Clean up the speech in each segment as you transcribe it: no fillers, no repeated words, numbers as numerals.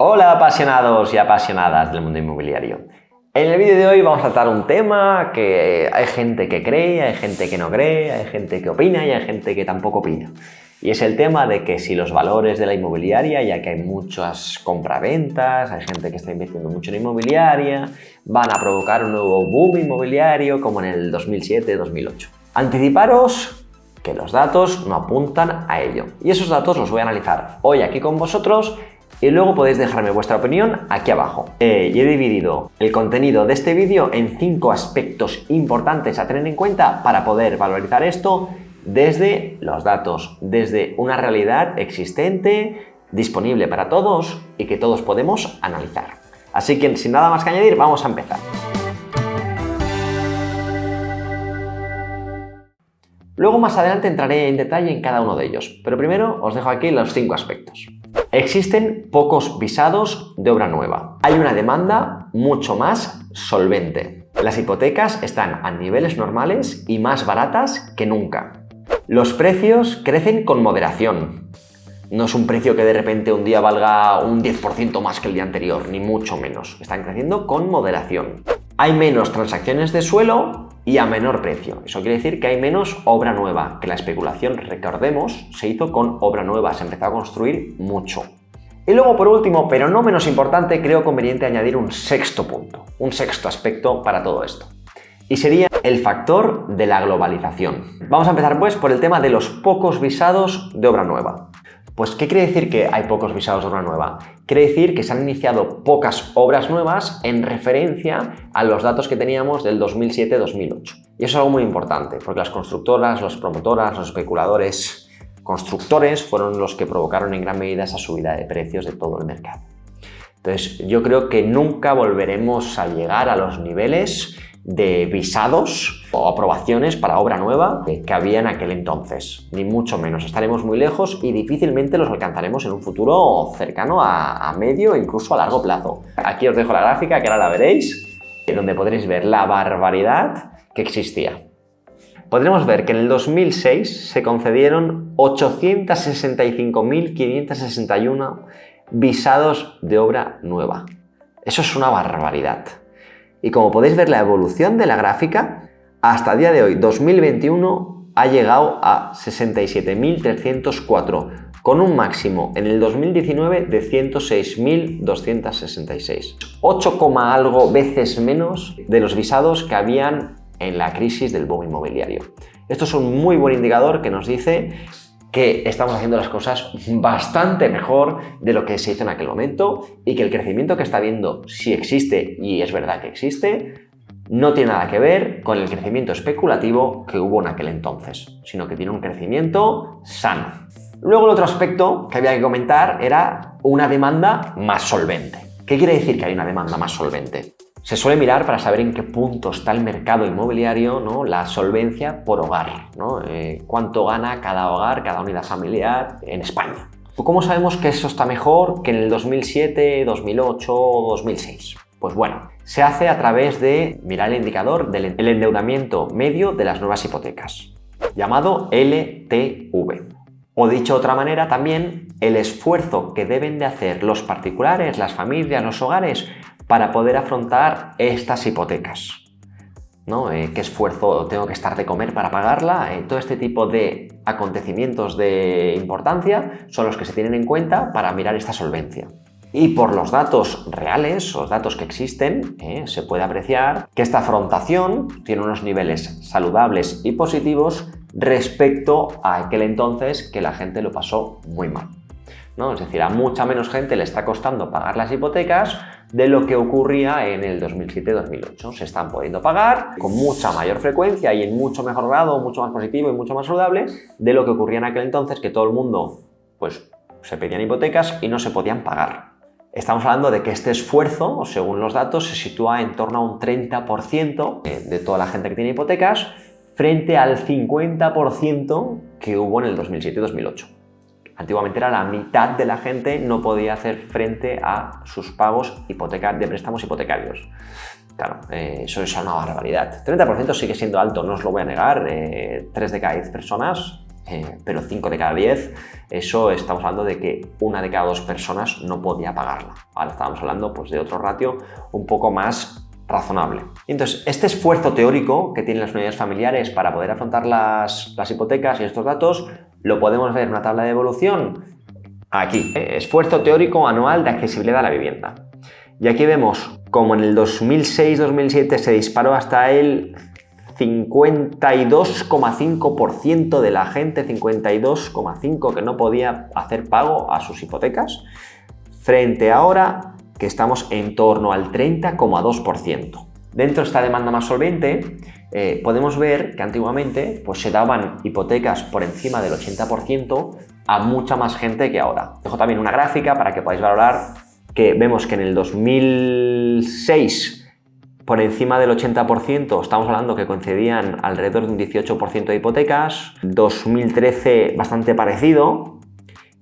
Hola apasionados y apasionadas del mundo inmobiliario. En el vídeo de hoy vamos a tratar un tema que hay gente que cree, hay gente que no cree, hay gente que opina y hay gente que tampoco opina. Y es el tema de que si los valores de la inmobiliaria, ya que hay muchas compraventas, hay gente que está invirtiendo mucho en inmobiliaria, van a provocar un nuevo boom inmobiliario como en el 2007-2008. Anticiparos que los datos no apuntan a ello. Y esos datos los voy a analizar hoy aquí con vosotros y luego podéis dejarme vuestra opinión aquí abajo. Y he dividido el contenido de este vídeo en 5 aspectos importantes a tener en cuenta para poder valorizar esto desde los datos, desde una realidad existente, disponible para todos y que todos podemos analizar. Así que sin nada más que añadir, vamos a empezar. Luego más adelante entraré en detalle en cada uno de ellos, pero primero os dejo aquí los 5 aspectos. Existen pocos visados de obra nueva. Hay una demanda mucho más solvente. Las hipotecas están a niveles normales y más baratas que nunca. Los precios crecen con moderación. No es un precio que de repente un día valga un 10% más que el día anterior, ni mucho menos. Están creciendo con moderación. Hay menos transacciones de suelo y a menor precio. Eso quiere decir que hay menos obra nueva, que la especulación, recordemos, se hizo con obra nueva, se empezó a construir mucho. Y luego, por último, pero no menos importante, creo conveniente añadir un sexto punto, un sexto aspecto para todo esto. Y sería el factor de la globalización. Vamos a empezar pues por el tema de los pocos visados de obra nueva. Pues, ¿qué quiere decir que hay pocos visados de obra nueva? Quiere decir que se han iniciado pocas obras nuevas en referencia a los datos que teníamos del 2007-2008. Y eso es algo muy importante, porque las constructoras, las promotoras, los especuladores, constructores fueron los que provocaron en gran medida esa subida de precios de todo el mercado. Entonces, yo creo que nunca volveremos a llegar a los niveles de visados o aprobaciones para obra nueva que había en aquel entonces, ni mucho menos. Estaremos muy lejos y difícilmente los alcanzaremos en un futuro cercano a medio e incluso a largo plazo. Aquí os dejo la gráfica, que ahora la veréis, donde podréis ver la barbaridad que existía. Podremos ver que en el 2006 se concedieron 865.561 visados de obra nueva. Eso es una barbaridad. Y como podéis ver la evolución de la gráfica, hasta el día de hoy, 2021, ha llegado a 67.304, con un máximo en el 2019 de 106.266. 8, algo veces menos de los visados que habían en la crisis del boom inmobiliario. Esto es un muy buen indicador que nos dice que estamos haciendo las cosas bastante mejor de lo que se hizo en aquel momento y que el crecimiento que está habiendo, si existe, y es verdad que existe, no tiene nada que ver con el crecimiento especulativo que hubo en aquel entonces, sino que tiene un crecimiento sano. Luego el otro aspecto que había que comentar era una demanda más solvente. ¿Qué quiere decir que hay una demanda más solvente? Se suele mirar para saber en qué punto está el mercado inmobiliario, ¿no? La solvencia por hogar, ¿no? Cuánto gana cada hogar, cada unidad familiar en España. ¿Cómo sabemos que eso está mejor que en el 2007, 2008 o 2006? Pues bueno, se hace a través de mirar el indicador del endeudamiento medio de las nuevas hipotecas, llamado LTV. O dicho de otra manera también, el esfuerzo que deben de hacer los particulares, las familias, los hogares, para poder afrontar estas hipotecas, ¿no? ¿Qué esfuerzo tengo que estar de comer para pagarla? Todo este tipo de acontecimientos de importancia son los que se tienen en cuenta para mirar esta solvencia. Y por los datos reales, los datos que existen, se puede apreciar que esta afrontación tiene unos niveles saludables y positivos respecto a aquel entonces que la gente lo pasó muy mal, ¿no? Es decir, a mucha menos gente le está costando pagar las hipotecas de lo que ocurría en el 2007-2008. Se están pudiendo pagar con mucha mayor frecuencia y en mucho mejor grado, mucho más positivo y mucho más saludable de lo que ocurría en aquel entonces, que todo el mundo pues, se pedían hipotecas y no se podían pagar. Estamos hablando de que este esfuerzo, según los datos, se sitúa en torno a un 30% de toda la gente que tiene hipotecas frente al 50% que hubo en el 2007-2008. Antiguamente era la mitad de la gente no podía hacer frente a sus pagos de préstamos hipotecarios. Claro, eso es una barbaridad. 30% sigue siendo alto, no os lo voy a negar. 3 de cada 10 personas pero 5 de cada 10, eso estamos hablando de que 1 de cada 2 personas no podía pagarla. Ahora estamos hablando pues, de otro ratio un poco más razonable. Entonces, este esfuerzo teórico que tienen las unidades familiares para poder afrontar las hipotecas y estos datos, lo podemos ver en una tabla de evolución aquí. Esfuerzo teórico anual de accesibilidad a la vivienda. Y aquí vemos como en el 2006-2007 se disparó hasta el 52,5% de la gente, 52,5% que no podía hacer pago a sus hipotecas, frente a ahora que estamos en torno al 30,2%. Dentro de esta demanda más solvente, podemos ver que antiguamente pues, se daban hipotecas por encima del 80% a mucha más gente que ahora. Dejo también una gráfica para que podáis valorar que vemos que en el 2006 por encima del 80%, estamos hablando que concedían alrededor de un 18% de hipotecas, 2013 bastante parecido,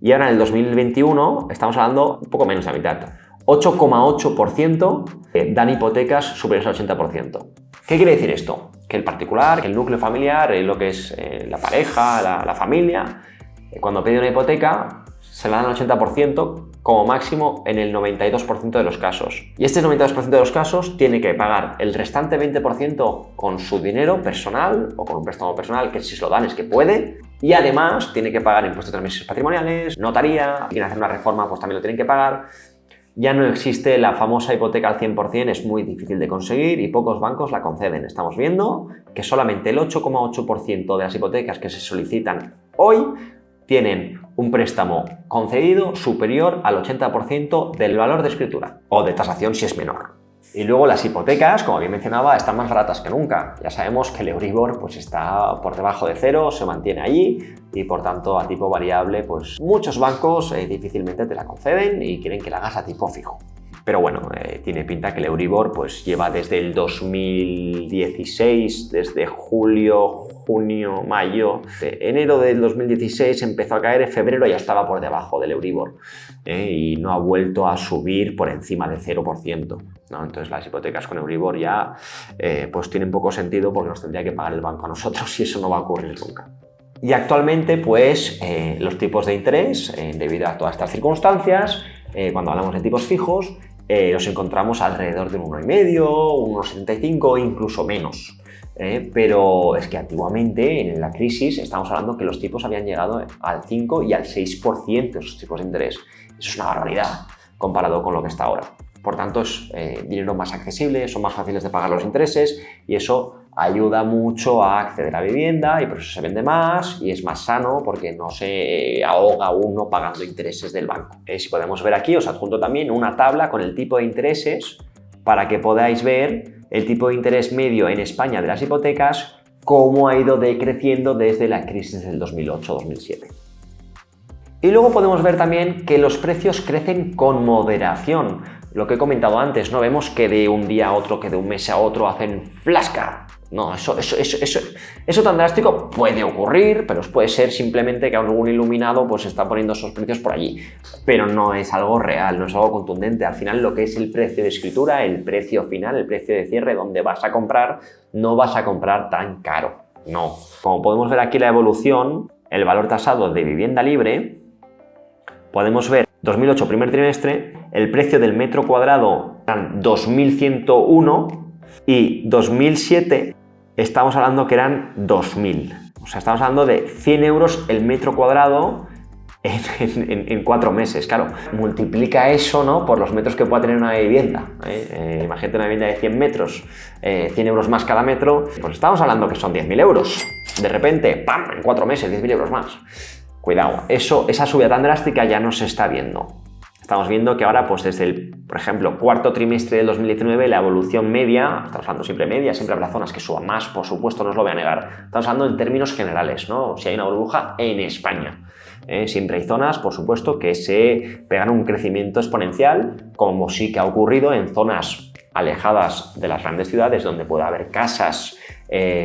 y ahora en el 2021 estamos hablando un poco menos de la mitad, 8,8% dan hipotecas superiores al 80%. ¿Qué quiere decir esto? Que el particular, que el núcleo familiar, lo que es la pareja, la familia, cuando pide una hipoteca, se la dan al 80% como máximo en el 92% de los casos. Y este 92% de los casos tiene que pagar el restante 20% con su dinero personal o con un préstamo personal, que si se lo dan es que puede. Y además tiene que pagar impuestos de transmisiones patrimoniales, notaría, si quieren hacer una reforma pues también lo tienen que pagar. Ya no existe la famosa hipoteca al 100%, es muy difícil de conseguir y pocos bancos la conceden. Estamos viendo que solamente el 8,8% de las hipotecas que se solicitan hoy tienen un préstamo concedido superior al 80% del valor de escritura o de tasación si es menor. Y luego las hipotecas, como bien mencionaba, están más baratas que nunca. Ya sabemos que el Euribor pues, está por debajo de cero, se mantiene allí y por tanto a tipo variable pues muchos bancos difícilmente te la conceden y quieren que la hagas a tipo fijo. Pero bueno, tiene pinta que el Euribor pues, lleva desde el 2016, desde julio, junio, mayo, enero del 2016 empezó a caer, en febrero ya estaba por debajo del Euribor y no ha vuelto a subir por encima del 0%, ¿no? Entonces las hipotecas con Euribor ya pues tienen poco sentido porque nos tendría que pagar el banco a nosotros y eso no va a ocurrir nunca. Y actualmente pues los tipos de interés, debido a todas estas circunstancias, cuando hablamos de tipos fijos, los encontramos alrededor de un 1,5, un 1,75 e incluso menos. Pero es que antiguamente en la crisis estamos hablando que los tipos habían llegado al 5 y al 6% esos tipos de interés. Eso es una barbaridad comparado con lo que está ahora. Por tanto, es dinero más accesible, son más fáciles de pagar los intereses y eso ayuda mucho a acceder a vivienda y por eso se vende más y es más sano porque no se ahoga uno pagando intereses del banco. Si podemos ver aquí, os adjunto también una tabla con el tipo de intereses para que podáis ver el tipo de interés medio en España de las hipotecas, cómo ha ido decreciendo desde la crisis del 2008-2007. Y luego podemos ver también que los precios crecen con moderación. Lo que he comentado antes, no vemos que de un día a otro, que de un mes a otro hacen flasca. No, eso tan drástico puede ocurrir, pero puede ser simplemente que algún iluminado pues está poniendo esos precios por allí. Pero no es algo real, no es algo contundente. Al final lo que es el precio de escritura, el precio final, el precio de cierre, donde vas a comprar, no vas a comprar tan caro. No. Como podemos ver aquí la evolución, el valor tasado de vivienda libre, podemos ver 2008 primer trimestre, el precio del metro cuadrado eran 2.101 y 2007 estamos hablando que eran 2.000. O sea, estamos hablando de 100 euros el metro cuadrado en 4 meses. Claro, multiplica eso, ¿no?, por los metros que pueda tener una vivienda. Imagínate una vivienda de 100 metros, 100 euros más cada metro, pues estamos hablando que son 10.000 euros. De repente, ¡pam!, en 4 meses, 10.000 euros más. Cuidado, esa subida tan drástica ya no se está viendo. Estamos viendo que ahora, pues desde el, por ejemplo, cuarto trimestre del 2019, la evolución media, estamos hablando siempre media, siempre habrá zonas que suban más, por supuesto, no os lo voy a negar. Estamos hablando en términos generales, ¿no? Si hay una burbuja en España. Siempre hay zonas, por supuesto, que se pegan un crecimiento exponencial, como sí que ha ocurrido en zonas alejadas de las grandes ciudades, donde puede haber casas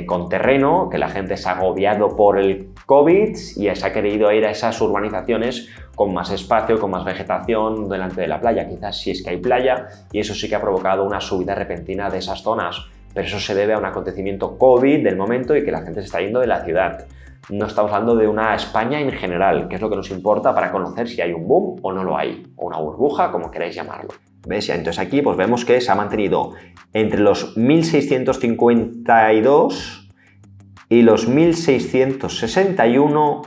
con terreno, que la gente se ha agobiado por el COVID y se ha querido ir a esas urbanizaciones con más espacio, con más vegetación delante de la playa, quizás si es que hay playa, y eso sí que ha provocado una subida repentina de esas zonas, pero eso se debe a un acontecimiento COVID del momento y que la gente se está yendo de la ciudad. No estamos hablando de una España en general, que es lo que nos importa para conocer si hay un boom o no lo hay, o una burbuja, como queráis llamarlo. ¿Ves? Entonces aquí pues vemos que se ha mantenido entre los 1.652 y los 1.661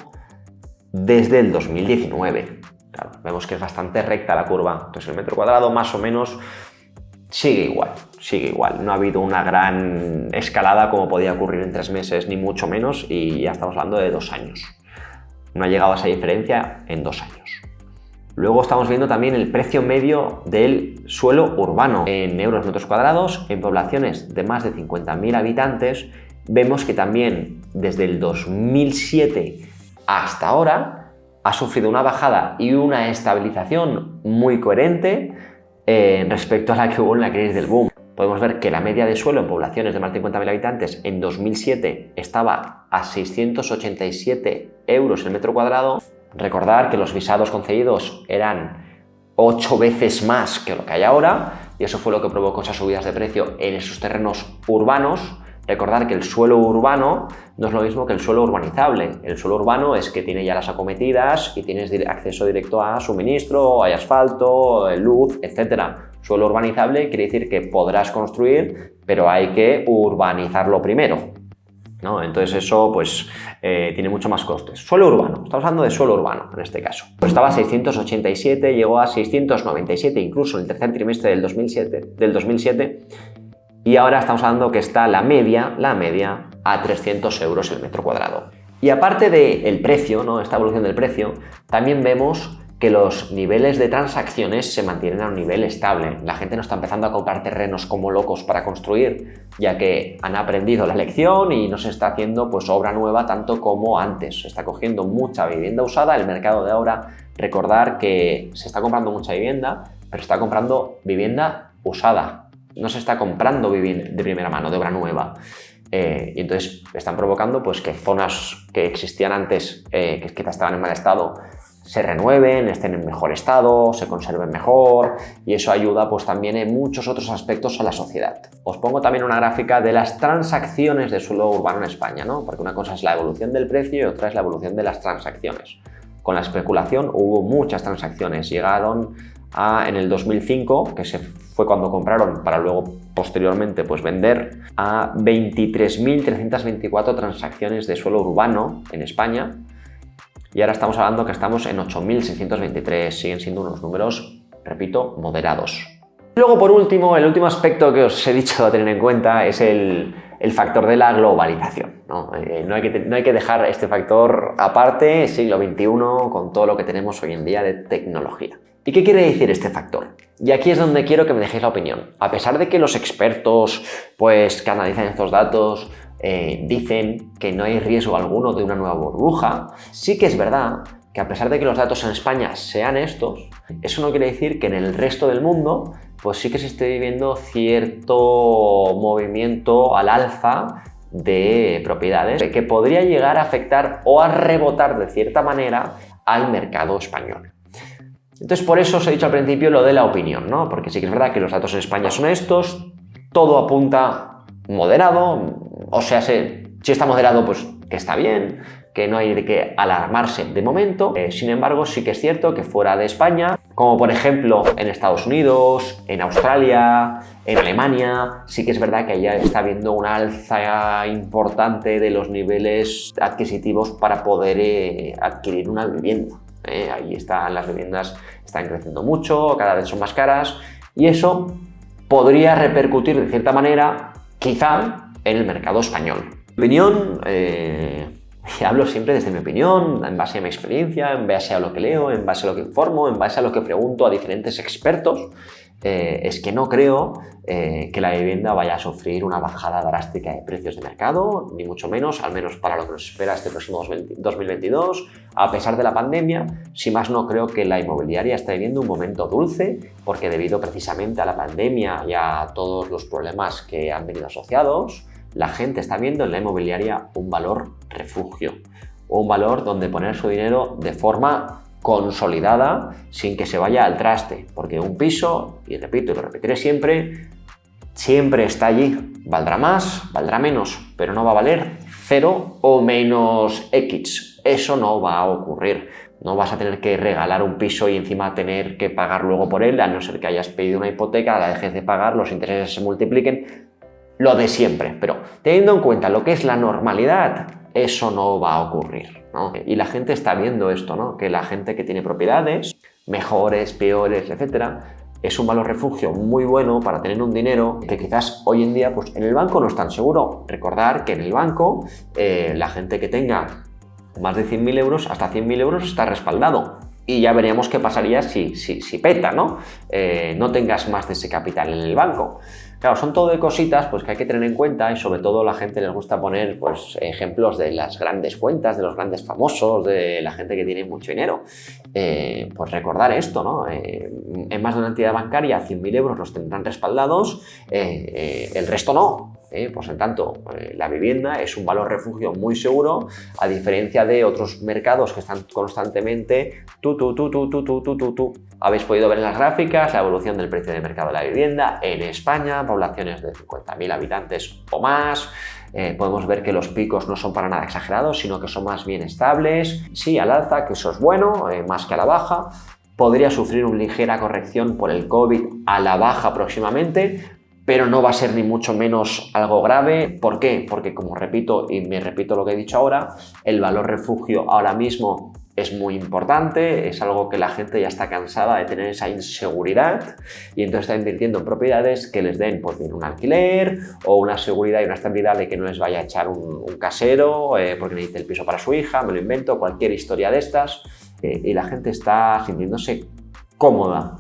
desde el 2019. Claro, vemos que es bastante recta la curva. Entonces el metro cuadrado más o menos sigue igual. No ha habido una gran escalada como podía ocurrir en 3 meses, ni mucho menos, y ya estamos hablando de 2 años. No ha llegado a esa diferencia en 2 años. Luego estamos viendo también el precio medio del suelo urbano en euros metros cuadrados en poblaciones de más de 50.000 habitantes. Vemos que también desde el 2007 hasta ahora ha sufrido una bajada y una estabilización muy coherente respecto a la que hubo en la crisis del boom. Podemos ver que la media de suelo en poblaciones de más de 50.000 habitantes en 2007 estaba a 687 euros el metro cuadrado. Recordar que los visados concedidos eran 8 veces más que lo que hay ahora, y eso fue lo que provocó esas subidas de precio en esos terrenos urbanos. Recordar que el suelo urbano no es lo mismo que el suelo urbanizable. El suelo urbano es que tiene ya las acometidas y tienes acceso directo a suministro, hay asfalto, luz, etc. Suelo urbanizable quiere decir que podrás construir, pero hay que urbanizarlo primero, ¿no? Entonces eso pues tiene mucho más costes. Suelo urbano, estamos hablando de suelo urbano en este caso. Pues estaba a 687, llegó a 697 incluso en el tercer trimestre del 2007, y ahora estamos hablando que está la media a 300 euros el metro cuadrado. Y aparte del precio, ¿no? Esta evolución del precio, también vemos que los niveles de transacciones se mantienen a un nivel estable. La gente no está empezando a comprar terrenos como locos para construir, ya que han aprendido la lección y no se está haciendo pues obra nueva tanto como antes. Se está cogiendo mucha vivienda usada. El mercado de ahora, recordar que se está comprando mucha vivienda, pero se está comprando vivienda usada. No se está comprando vivienda de primera mano, de obra nueva. Y entonces están provocando pues, que zonas que existían antes, que quizás estaban en mal estado, se renueven, estén en mejor estado, se conserven mejor, y eso ayuda pues también en muchos otros aspectos a la sociedad. Os pongo también una gráfica de las transacciones de suelo urbano en España, ¿no? Porque una cosa es la evolución del precio y otra es la evolución de las transacciones. Con la especulación hubo muchas transacciones, llegaron en el 2005, que fue cuando compraron para luego posteriormente pues vender, a 23.324 transacciones de suelo urbano en España, y ahora estamos hablando que estamos en 8.623, siguen siendo unos números, repito, moderados. Luego, por último, el último aspecto que os he dicho a tener en cuenta es el factor de la globalización, ¿no? No hay que dejar este factor aparte, siglo XXI, con todo lo que tenemos hoy en día de tecnología. ¿Y qué quiere decir este factor? Y aquí es donde quiero que me dejéis la opinión. A pesar de que los expertos pues, que analizan estos datos dicen que no hay riesgo alguno de una nueva burbuja, sí que es verdad que a pesar de que los datos en España sean estos, eso no quiere decir que en el resto del mundo pues sí que se esté viviendo cierto movimiento al alza de propiedades que podría llegar a afectar o a rebotar de cierta manera al mercado español. Entonces, por eso os he dicho al principio lo de la opinión, ¿no? Porque sí que es verdad que los datos en España son estos, todo apunta moderado, o sea, si está moderado, pues que está bien, que no hay de qué alarmarse de momento. Sin embargo, sí que es cierto que fuera de España, como por ejemplo en Estados Unidos, en Australia, en Alemania, sí que es verdad que ya está habiendo una alza importante de los niveles adquisitivos para poder adquirir una vivienda. Ahí están las viviendas, están creciendo mucho, cada vez son más caras, y eso podría repercutir de cierta manera, quizá, en el mercado español. Mi opinión, hablo siempre desde mi opinión, en base a mi experiencia, en base a lo que leo, en base a lo que informo, en base a lo que pregunto a diferentes expertos, es que no creo que la vivienda vaya a sufrir una bajada drástica de precios de mercado, ni mucho menos, al menos para lo que nos espera este próximo 2022, a pesar de la pandemia. Si más no, creo que la inmobiliaria está viviendo un momento dulce, porque debido precisamente a la pandemia y a todos los problemas que han venido asociados, la gente está viendo en la inmobiliaria un valor refugio, un valor donde poner su dinero de forma consolidada sin que se vaya al traste, porque un piso, y repito y lo repetiré siempre, siempre está allí. Valdrá más, valdrá menos, pero no va a valer 0 o menos X. Eso no va a ocurrir. No vas a tener que regalar un piso y encima tener que pagar luego por él, a no ser que hayas pedido una hipoteca, la dejes de pagar, los intereses se multipliquen, lo de siempre. Pero teniendo en cuenta lo que es la normalidad, eso no va a ocurrir, ¿no? Y la gente está viendo esto, ¿no? Que la gente que tiene propiedades, mejores, peores, etcétera, es un valor refugio muy bueno para tener un dinero que quizás hoy en día pues en el banco no es tan seguro. Recordar que en el banco la gente que tenga más de 100.000 euros, hasta 100.000 euros está respaldado. Y ya veríamos qué pasaría si peta, ¿no? No tengas más de ese capital en el banco. Claro, son todo de cositas pues, que hay que tener en cuenta y sobre todo a la gente les gusta poner pues, ejemplos de las grandes cuentas, de los grandes famosos, de la gente que tiene mucho dinero. Pues recordar esto, ¿no? En más de una entidad bancaria 100.000 euros los tendrán respaldados, el resto no. Pues en tanto, la vivienda es un valor refugio muy seguro, a diferencia de otros mercados que están constantemente Habéis podido ver en las gráficas la evolución del precio de mercado de la vivienda en España, poblaciones de 50.000 habitantes o más. Podemos ver que los picos no son para nada exagerados, sino que son más bien estables. Sí, al alza, que eso es bueno, más que a la baja. Podría sufrir una ligera corrección por el COVID a la baja próximamente, pero no va a ser ni mucho menos algo grave. ¿Por qué? Porque, como repito, y me repito lo que he dicho ahora, el valor refugio ahora mismo es muy importante, es algo que la gente ya está cansada de tener esa inseguridad y entonces está invirtiendo en propiedades que les den pues bien un alquiler o una seguridad y una estabilidad de que no les vaya a echar un casero porque necesite el piso para su hija, me lo invento, cualquier historia de estas, y la gente está sintiéndose cómoda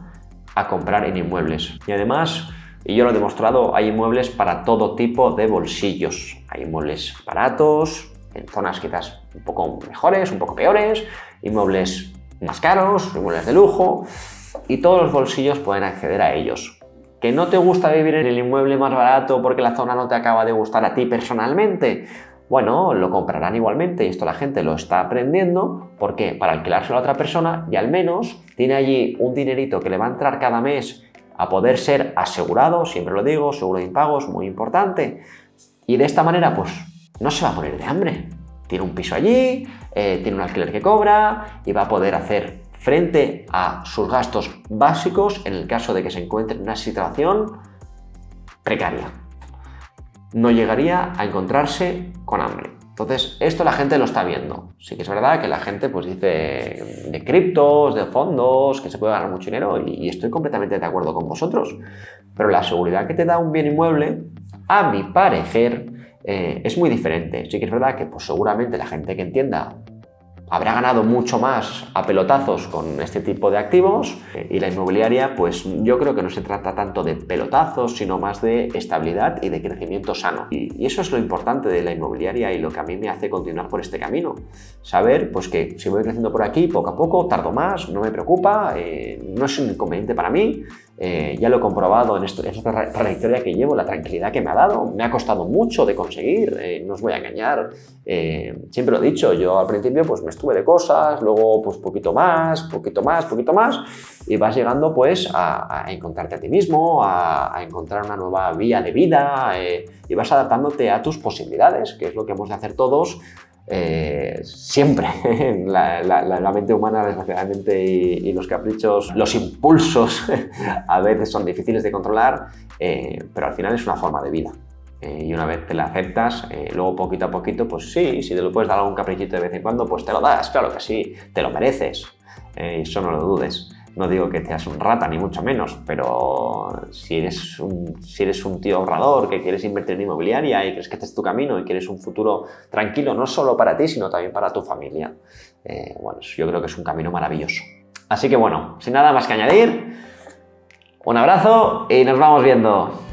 a comprar en inmuebles. Y además, y yo lo he demostrado, hay inmuebles para todo tipo de bolsillos. Hay inmuebles baratos, en zonas quizás un poco mejores, un poco peores, inmuebles más caros, inmuebles de lujo, y todos los bolsillos pueden acceder a ellos. ¿Que no te gusta vivir en el inmueble más barato porque la zona no te acaba de gustar a ti personalmente? Bueno, lo comprarán igualmente y esto la gente lo está aprendiendo. ¿Por qué? Para alquilárselo a otra persona y al menos tiene allí un dinerito que le va a entrar cada mes a poder ser asegurado, siempre lo digo, seguro de impagos, muy importante. Y de esta manera, pues, no se va a morir de hambre. Tiene un piso allí, tiene un alquiler que cobra y va a poder hacer frente a sus gastos básicos en el caso de que se encuentre en una situación precaria. No llegaría a encontrarse con hambre. Entonces, esto la gente lo está viendo. Sí que es verdad que la gente pues dice de criptos, de fondos, que se puede ganar mucho dinero y estoy completamente de acuerdo con vosotros. Pero la seguridad que te da un bien inmueble, a mi parecer, es muy diferente. Sí que es verdad que pues, seguramente la gente que entienda habrá ganado mucho más a pelotazos con este tipo de activos y la inmobiliaria, pues yo creo que no se trata tanto de pelotazos, sino más de estabilidad y de crecimiento sano. Y eso es lo importante de la inmobiliaria y lo que a mí me hace continuar por este camino. Saber pues que si voy creciendo por aquí, poco a poco, tardo más, no me preocupa, no es un inconveniente para mí. Ya lo he comprobado en esta trayectoria que llevo, la tranquilidad que me ha dado. Me ha costado mucho de conseguir, no os voy a engañar. Siempre lo he dicho, yo al principio pues me estuve de cosas, luego pues poquito más, y vas llegando pues a encontrarte a ti mismo, a encontrar una nueva vía de vida y vas adaptándote a tus posibilidades, que es lo que hemos de hacer todos. Siempre la mente humana, desgraciadamente, y los caprichos, los impulsos a veces son difíciles de controlar, pero al final es una forma de vida. Y una vez te la aceptas, luego poquito a poquito, pues sí, si te lo puedes dar algún caprichito de vez en cuando, pues te lo das, claro que sí, te lo mereces, eso no lo dudes. No digo que seas un rata, ni mucho menos, pero si eres un tío ahorrador que quieres invertir en inmobiliaria y crees que este es tu camino y quieres un futuro tranquilo, no solo para ti, sino también para tu familia, bueno, yo creo que es un camino maravilloso. Así que bueno, sin nada más que añadir, un abrazo y nos vamos viendo.